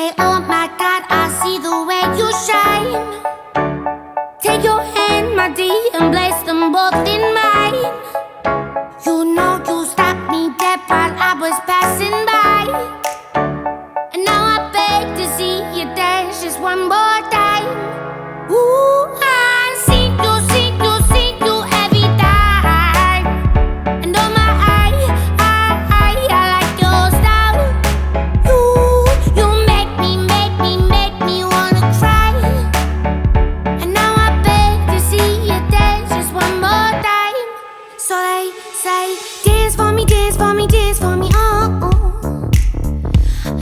say, oh my God, I see the way you shine. Take your hand, my dear, and place them both in mine. You know you stopped me dead while I was passing by. And now I beg to see you dance just one more time. Ooh, I see you every time. And oh my, I like your style. You make me wanna cry. And now I beg to see you dance just one more time. So they say, dance for me, dance for me, dance for me, oh.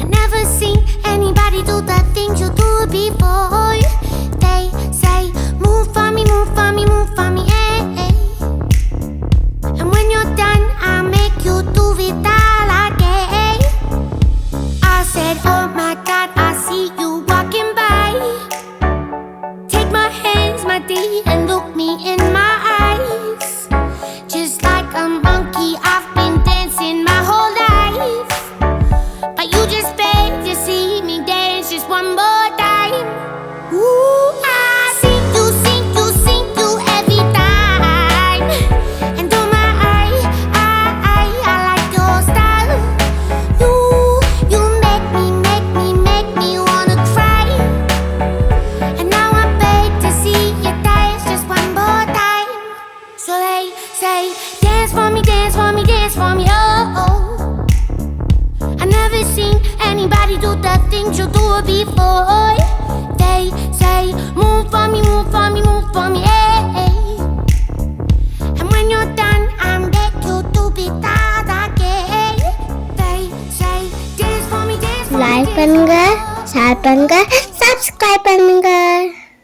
I never seen anybody do the things you do before. They say, move for me, move for me, move for me, eh. And when you're done, I'll make you do it all again. I said, oh my God, I see you walking by. Take my hands, my dear, and look me in my eyes. Just like a monkey, I've been dancing my whole life. But you just beg to see me dance just one more time. Ooh, I see you every time. And oh my, I like your style. You make me wanna cry. And now I beg to see you dance just one more time. So they say, dance for me, dance for me, dance for me, oh. I never seen anybody do the things you do before. They say, move for me, move for me, move for me, eh. And when you're done, I'll make you do it all again. They say, dance for me, dance for me, like dance for பண்ணுங்க, me, oh. Share பண்ணுங்க, subscribe பண்ணுங்க.